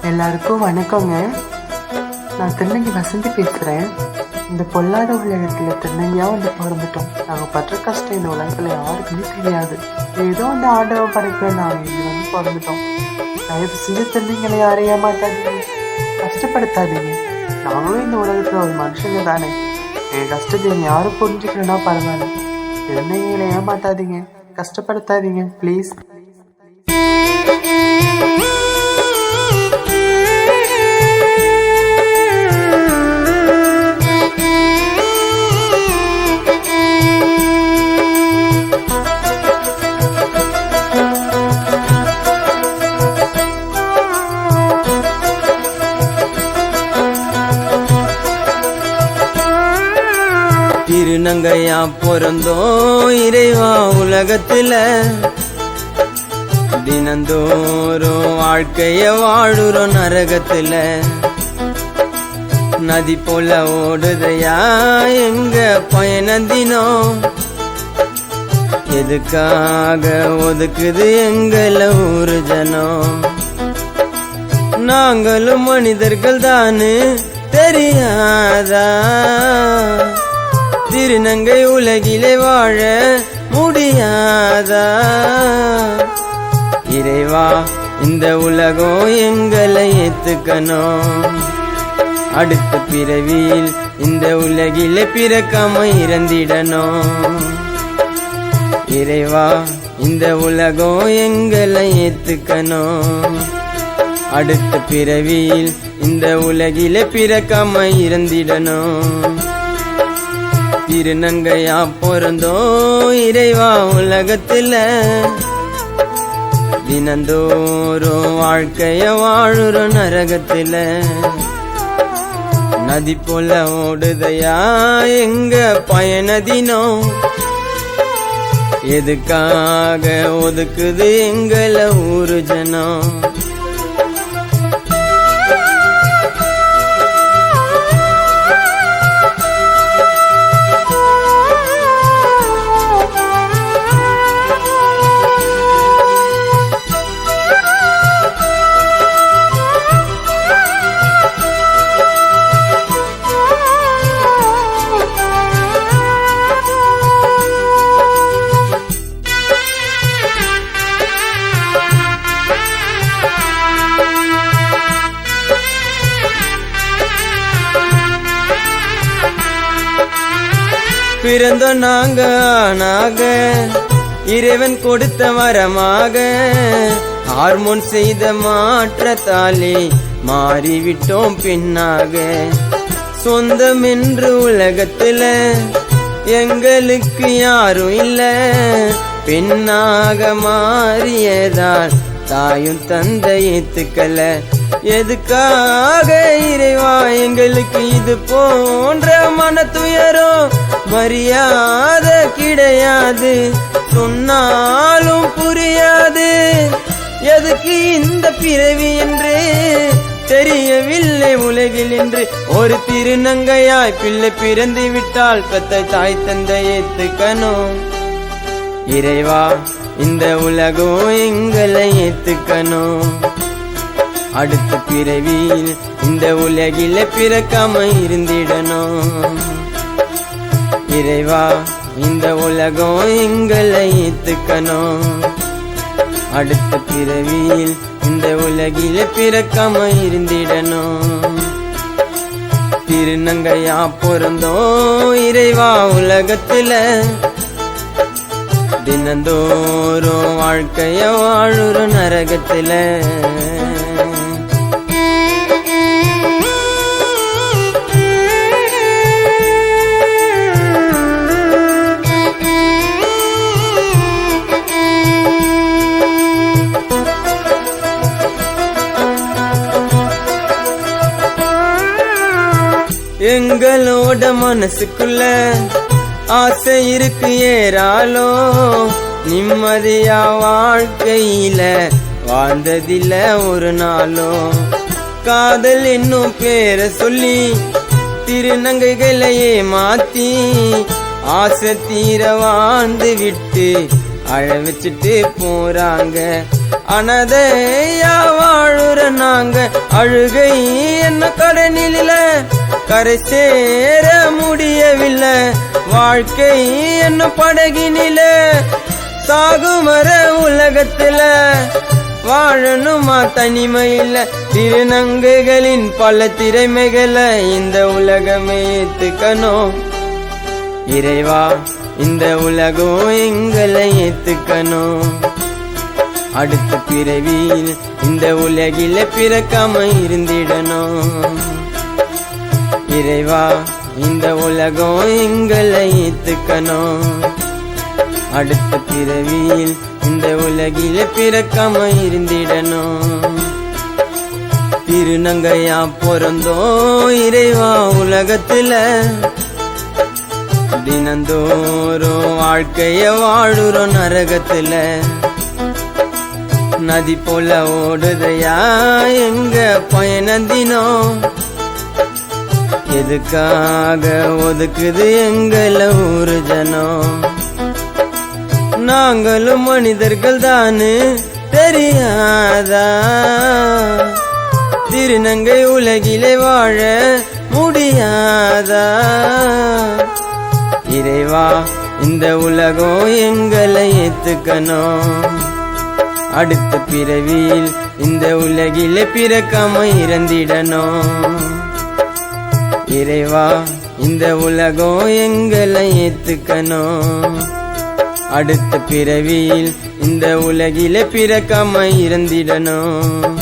எல்லாருக்கும் வணக்கங்க. நான் திருநங்கை வசந்தி பேசுகிறேன். இந்த பொல்லாத உலகத்தில் திருநங்கையாக வந்து பிறந்துட்டோம். நாங்கள் பற்ற கஷ்டம் இந்த உலகத்தில் யாருக்குமே தெரியாது. ஏதோ அந்த ஆண்டவ படைப்பில் நாங்கள் இங்கே வந்து பிறந்துட்டோம். தயவு செஞ்சு திருநங்கைகளை யாரையும் ஏமாத்தாதீங்க, கஷ்டப்படுத்தாதீங்க. நாங்களும் இந்த உலகத்தில் ஒரு மனுஷங்க தானே. என் கஷ்டத்தை யாரும் புரிஞ்சுக்கலன்னா பரவாயில்ல. திருநங்கைகளை ஏமாத்தாதீங்க, கஷ்டப்படுத்தாதீங்க ப்ளீஸ். திருநங்கையா பிறந்தோம் இறைவா உலகத்துல, தினந்தோறும் வாழ்க்கைய வாழுறோம் நரகத்துல. நதி போல ஓடுதையா எங்க பயணந்தினோம், எதுக்காக ஒதுக்குது எங்கள ஊரு ஜனம். நாங்களும் மனிதர்கள் தானு தெரியாதா, திருநங்கை உலகிலே வாழ முடியாதா. இறைவா இந்த உலகம் எங்களை ஏத்துக்கணும், அடுத்த பிறவியில் இந்த உலகிலே பிறக்காம இறந்திடணும். இறைவா இந்த உலகம் எங்களை ஏத்துக்கணும், அடுத்த பிறவியில் இந்த உலகிலே பிறக்காம இறந்திடணும். திருநங்கையா பிறந்தோம் இறைவா உலகத்துல, தினந்தோறும் வாழ்க்கைய வாழுறோம் நரகத்துல. நதி போல ஓடுதையா எங்க பயணதினம், எதுக்காக ஒதுக்குது எங்கள ஊரு ஜனம். பிறந்தோம் நாங்க ஆனாக இறைவன் கொடுத்த வரமாக, ஹார்மோன் செய்த மாற்றத்தாலே மாறிவிட்டோம் பின்னாக. சொந்தம் என்று உலகத்துல எங்களுக்கு யாரும் இல்ல, பெண்ணாக மாறியதால் தாயும் தந்தை ஏத்துக்கல. எதுக்காக இறைவா எங்களுக்கு இது போன்ற மன துயரம், மரியாதை கிடையாது சொன்னாலும் புரியாது. எதுக்கு இந்த பிறவி என்று தெரியவில்லை உலகில் என்று. ஒரு திருநங்கையாய் பிள்ளை பிறந்து விட்டால் பெத்த தாய் தந்தை ஏத்துக்கணும். இறைவா இந்த உலகம் எங்களை ஏத்துக்கணும், அடுத்த பிறவியில் இந்த உலகில பிறக்காம இருந்திடணும். இறைவா இந்த உலகம் எங்களை ஏத்துக்கணும், அடுத்த பிறவியில் இந்த உலகில பிறக்காம இருந்திடணும். திருநங்கையா பிறந்தோம் இறைவா உலகத்துல, தினந்தோறும் வாழ்க்கைய வாழுறோம் நரகத்துல. எங்களோட மனசுக்குள்ள ஆசை இருக்கு ஏறாலோ, நிம்மதியா வாழ்க்கையில வாழ்ந்ததில்ல ஒரு நாளும். காதல் என்னும் பேரை சொல்லி திருநங்கைகளையே மாத்தி ஆசை தீர வாழ்ந்து விட்டு அழ வச்சுட்டு போறாங்க. அனதையா வாழுற நாங்க அழுகை என்ன கடனில கரை சேர முடியவில்லை வாழ்க்கை என்ன படகினில சாகுமர உலகத்துல வாழணுமா தனிமையில திருநங்கைகளின் பல திறமைகளை இந்த உலகமே ஏத்துக்கணும் இறைவா இந்த உலகம் எங்களை ஏத்துக்கணும் அடுத்த பிறவியில் இந்த உலகில பிறக்காம இருந்திடணும் இறைவா இந்த உலகம் எங்களை ஏத்துக்கணும் அடுத்த பிறவியில் இந்த உலகில பிறக்காம இருந்திடணும் திருநங்கையா பிறந்தோம் இறைவா உலகத்துல தினந்தோறும் வாழ்க்கைய வாழுறோம் நரகத்துல நதி போல ஓடுதையா எங்க பயணந்தினோம் எதுக்காக ஒதுக்குது எங்கள ஊரு ஜனம் நாங்களும் மனிதர்கள் தானு தெரியாதா திருநங்கை உலகிலே வாழ முடியாதா இறைவா இந்த உலகம் எங்களை ஏத்துக்கணும் அடுத்த பிறவியில் இந்த உலகிலே பிறக்காம இறந்திடணும் இறைவா இந்த உலகம் எங்களை ஏத்துக்கணும் அடுத்த பிறவியில் இந்த உலகிலே பிறக்காம இறந்திடணும்